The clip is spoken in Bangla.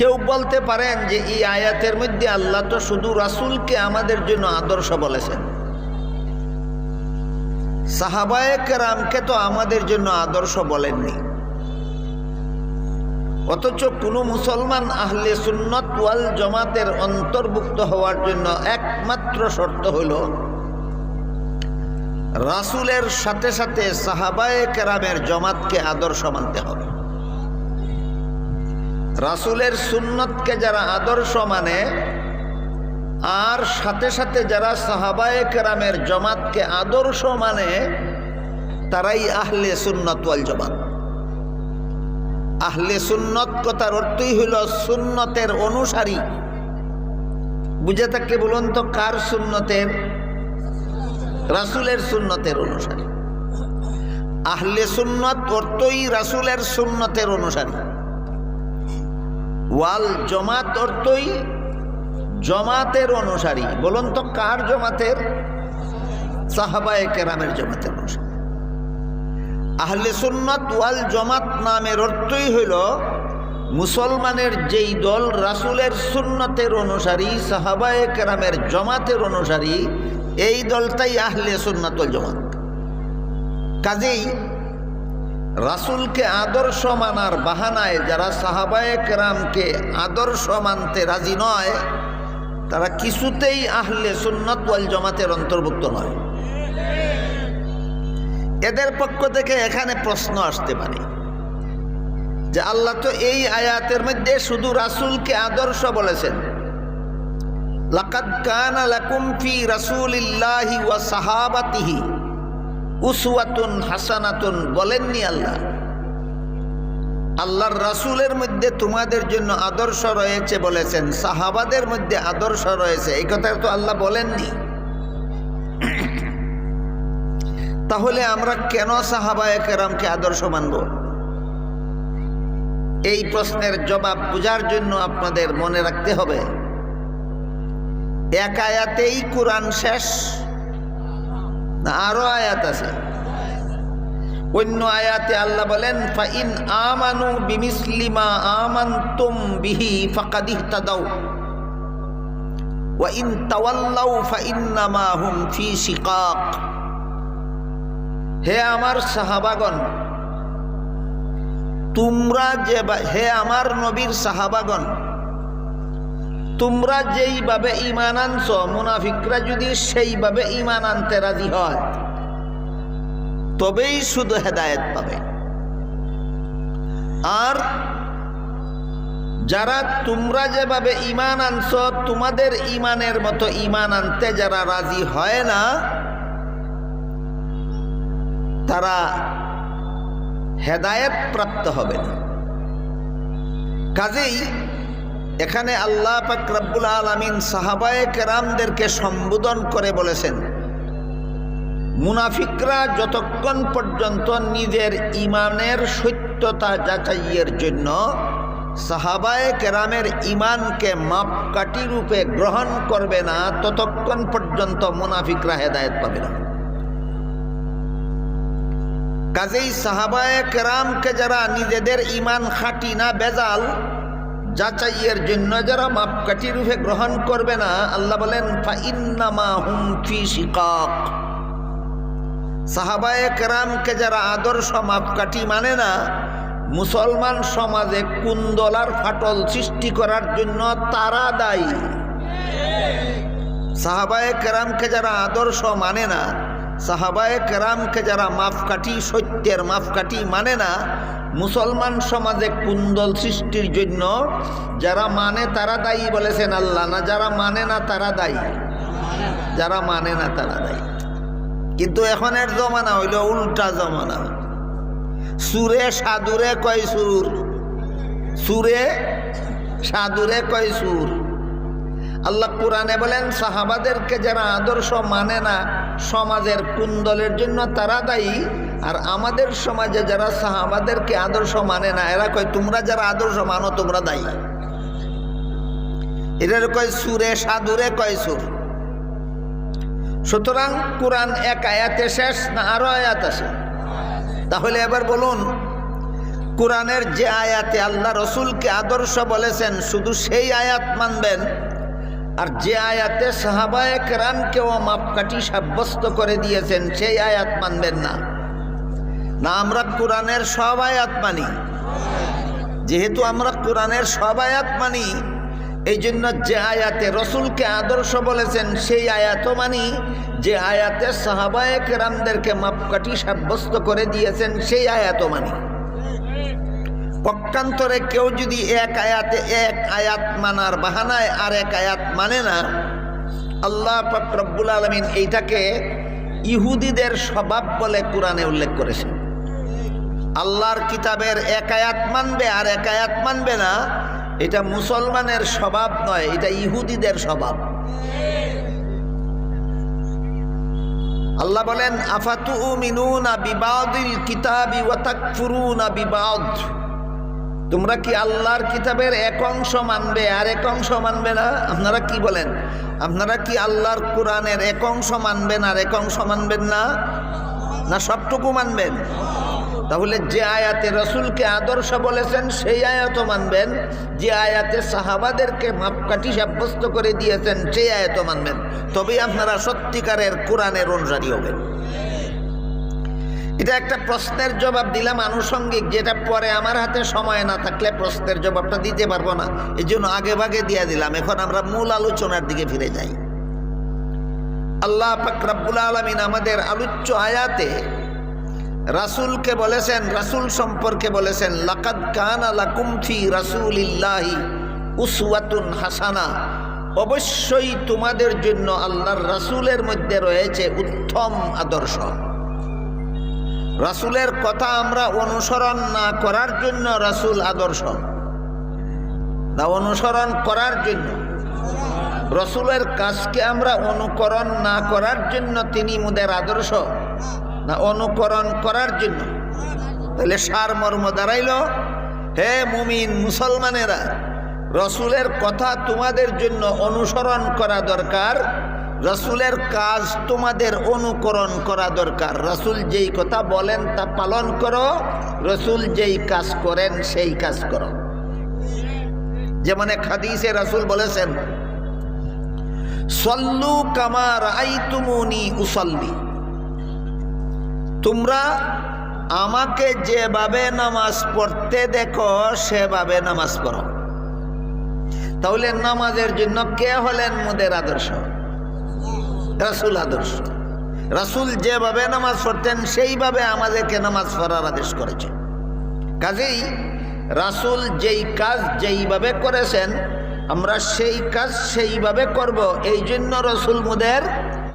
কেউ বলতে পারেন যে এই আয়াতের মধ্যে আল্লাহ তো শুধু রাসূলকে আমাদের জন্য আদর্শ বলেছেন, সাহাবায়ে কেরামকে তো আমাদের জন্য আদর্শ বলেননি। অথচ কোনো মুসলমান আহলে সুন্নাত ওয়াল জামাতের অন্তর্ভুক্ত হওয়ার জন্য একমাত্র শর্ত হইল রাসূলের সাথে সাথে সাহাবায়ে কেরামের জামাতকে আদর্শ মানতে হবে। রাসূলের সুন্নতকে যারা আদর্শ মানে আর সাথে সাথে যারা সাহাবায়ে কেরামের জামাতকে আদর্শ মানে তারাই আহলে সুন্নাত ওয়াল জামাত। আহলে সুন্নত কথার অর্থই হইল সুন্নতের অনুসারী। বুঝে থাকলে বলুন তো কার সুন্নতের? রাসূলের সুন্নতের অনুসারী। আহলে সুন্নত অর্থই রাসূলের সুন্নতের অনুসারী। ওয়াল জামাত অর্থই জামাতের অনুসারী। বলুন তো কার জামাতের? সাহাবায়ে কেরামের জামাতের অনুসারী। আহলে সুন্নাত ওয়াল জামাত নামের অর্থই হইল মুসলমানের যেই দল রাসূলের সুন্নতের অনুসারী, সাহাবায়ে কেরামের জামাতের অনুসারী, এই দলটাই আহলে সুন্নাত ওয়াল জামাত। কাজেই রাসূলকে আদর্শ মানার বাহানায় যারা সাহাবায়ে কেরামকে আদর্শ মানতে রাজি নয় তারা কিছুতেই আহলে সুন্নাত ওয়াল জামাতের অন্তর্ভুক্ত নয়। এদের পক্ষ থেকে এখানে প্রশ্ন আসতে পারে যে আল্লাহ তো এই আয়াতের মধ্যে শুধু রাসূলকে আদর্শ বলেছেন, লাকাদ কানা লাকুম ফি রাসূলিল্লাহি ওয়া সাহাবাতিহি উসওয়াতুন হাসানাতুন বলেননি আল্লাহ? আল্লাহর রাসূলের মধ্যে তোমাদের জন্য আদর্শ রয়েছে বলেছেন, সাহাবাদের মধ্যে আদর্শ রয়েছে, এই কথা তো আল্লাহ বলেননি। তাহলে আমরা কেন সাহাবায়ে কেরামকে আদর্শ মানব? এই প্রশ্নের জবাব বোঝার জন্য আপনাদের মনে রাখতে হবে এক আয়াতেই কোরআন শেষ না আরো আয়াত আছে? অন্য আয়াতে আল্লাহ বলেন ফাইন আমানু বিমিসলি মা আমানতুম বিহি ফাকাদ ইহতাদাউ ওয়া ইন তাওয়াল্লাউ ফাইন্নামা হুম ফি শিকাক। হে আমার সাহাবাগণ, তোমরা যে, হে আমার নবীর সাহাবাগণ, তোমরা যেইভাবে ঈমান আনছ মুনাফিকরা যদি সেইভাবে ঈমান আনতে রাজি হয় তবেই শুধু হেদায়েত পাবে। আর যারা তোমরা যেভাবে ঈমান আনছ তোমাদের ঈমানের মতো ঈমান আনতে যারা রাজি হয় না তারা হেদায়েত প্রাপ্ত হবে না। কাজেই এখানে আল্লাহ পাক রব্বুল আলামিন সাহাবায়ে কেরামদেরকে সম্বোধন করে বলেছেন মুনাফিকরা যতক্ষণ পর্যন্ত নিজের ঈমানের সত্যতা যাচাইয়ের জন্য সাহাবায়ে কেরামের ঈমানকে মাপকাঠি রূপে গ্রহণ করবে না ততক্ষণ পর্যন্ত মুনাফিকরা হেদায়েত পাবে না। কাজেই সাহাবায়ে কেরামকে যারা নিজেদের ঈমান খাঁটি না বেজাল যাচাইয়ের জন্য যারা মাপকাঠি রূপে গ্রহণ করবে না, আল্লাহ বলেন ফাইন্নামা হুম ফি শিকাক। সাহাবায়ে কেরামকে যারা আদর্শ মাপকাঠি মানে না, মুসলমান সমাজে কুন্দলার ফাটল সৃষ্টি করার জন্য তারা দায়ী। সাহাবায়ে কেরামকে যারা আদর্শ মানে না, সাহাবায়ে কেরামকে যারা মাপকাঠি সত্যের মাপকাঠি মানে না, মুসলমান সমাজে কুন্দল সৃষ্টির জন্য যারা মানে তারা দায়ী বলেছেন আল্লাহ, না যারা মানে না তারা দায়ী। যারা মানে না তারা দায়ী। কিন্তু এখনের জমানা হইল উল্টা জমানা। সুরে সাধুরে কয় সুর, সুরে সাধুরে কয় সুর। আল্লাহ কোরআনে বলেন সাহাবাদেরকে যারা আদর্শ মানে না সমাজের কুন্দলের জন্য তারা দায়ী, আর আমাদের সমাজে যারা সাহাবাদেরকে আদর্শ মানে না এরা কয় তোমরা যারা আদর্শ মানো তোমরা দায়ী। এটার কয় সুরে সাধুরে কয় সুর। সুতরাং কোরআন এক আয়াতে শেষ না আরো আয়াত আছে? তাহলে এবার বলুন কোরআনের যে আয়াতে আল্লাহ রসুলকে আদর্শ বলেছেন শুধু সেই আয়াত মানবেন, আর যে আয়াতে সাহাবায়ে কেরামকেও মাপকাঠি সাব্যস্ত করে দিয়েছেন সেই আয়াত মানবেন না। না, আমরা কোরআনের সব আয়াত মানি। যেহেতু আমরা কোরআনের সব আয়াত মানি, এই জন্য যে আয়াতে রসুলকে আদর্শ বলেছেন সেই আয়াতও মানি, যে আয়াতে সাহাবায়ে কেরামদেরকে মাপকাঠি সাব্যস্ত করে দিয়েছেন সেই আয়াতও মানি। পক্ষান্তরে কেউ যদি এক আয়াতে এক আয়াত মানার বাহানায় আর এক আয়াত মানে না, আল্লাহ পাক রব্বুল আলামিন এইটাকে ইহুদিদের স্বভাব বলে কোরআনে উল্লেখ করেছেন। আল্লাহর কিতাবের এক আয়াত মানবে আর এক আয়াত মানবে না, এটা মুসলমানের স্বভাব নয়, এটা ইহুদিদের স্বভাব। আল্লাহ বলেন আফাতুমিনুনা বিবাদিল কিতাবি ওয়া তাকফুরুনা বিবাদ। তোমরা কি আল্লাহর কিতাবের এক অংশ মানবে আর এক অংশ মানবে না? আপনারা কি বলেন? আপনারা কি আল্লাহর কোরআনের এক অংশ মানবেন আর এক অংশ মানবেন না? না সবটুকু মানবেন? তাহলে যে আয়াতে রসুলকে আদর্শ বলেছেন সেই আয়াতও মানবেন, যে আয়াতে সাহাবাদেরকে মাপকাঠি সাব্যস্ত করে দিয়েছেন সেই আয়াতও মানবেন, তবেই আপনারা সত্যিকারের কোরআনের অনুসারী হবেন। এটা একটা প্রশ্নের জবাব দিলাম আনুষঙ্গিক, যেটা পরে আমার হাতে সময় না থাকলে প্রশ্নের জবাবটা দিতে পারবো না, এই জন্য আগে ভাগে দিয়ে দিলাম। এখন আমরা মূল আলোচনার দিকে ফিরে যাই। আল্লাহ পাক রব্বুল আলামিন আমাদের আলোচ্য আয়াতে রাসূলকে বলেছেন, রাসূল সম্পর্কে বলেছেন লাকাদ কানা লাকুম ফি রাসূলিল্লাহি উসওয়াতুন হাসানা। অবশ্যই তোমাদের জন্য আল্লাহর রাসূলের মধ্যে রয়েছে উত্তম আদর্শ। রাসূলের কথা আমরা অনুসরণ না করার জন্য রাসূল আদর্শ না, অনুসরণ করার জন্য। রাসূলের কাজকে আমরা অনুকরণ না করার জন্য তিনি মোদের আদর্শ না, অনুকরণ করার জন্য। তাহলে সারমর্ম দাঁড়াইল, হে মুমিন মুসলমানেরা, রাসূলের কথা তোমাদের জন্য অনুসরণ করা দরকার, রাসূলের কাজ তোমাদের অনুকরণ করা দরকার। রাসূল যেই কথা বলেন তা পালন করো, রাসূল যেই কাজ করেন সেই কাজ করো। যেমন এক হাদিসে রাসূল বলেছেন সল্লু কামা রাআইতুমুনি উসাল্লি। তোমরা আমাকে যেভাবে নামাজ পড়তে দেখো সেভাবে নামাজ পড়ো। তাহলে নামাজের জন্য কে হলেন মোদের আদর্শ? রাসূল আদর্শ। রাসূল যেভাবে নামাজ পড়তেন সেইভাবে আমাদেরকে নামাজ পড়ার আদেশ করেছেন। কাজেই রাসূল যেই কাজ যেইভাবে করেছেন আমরা সেই কাজ সেইভাবে করব, এই জন্য রাসূল মোদের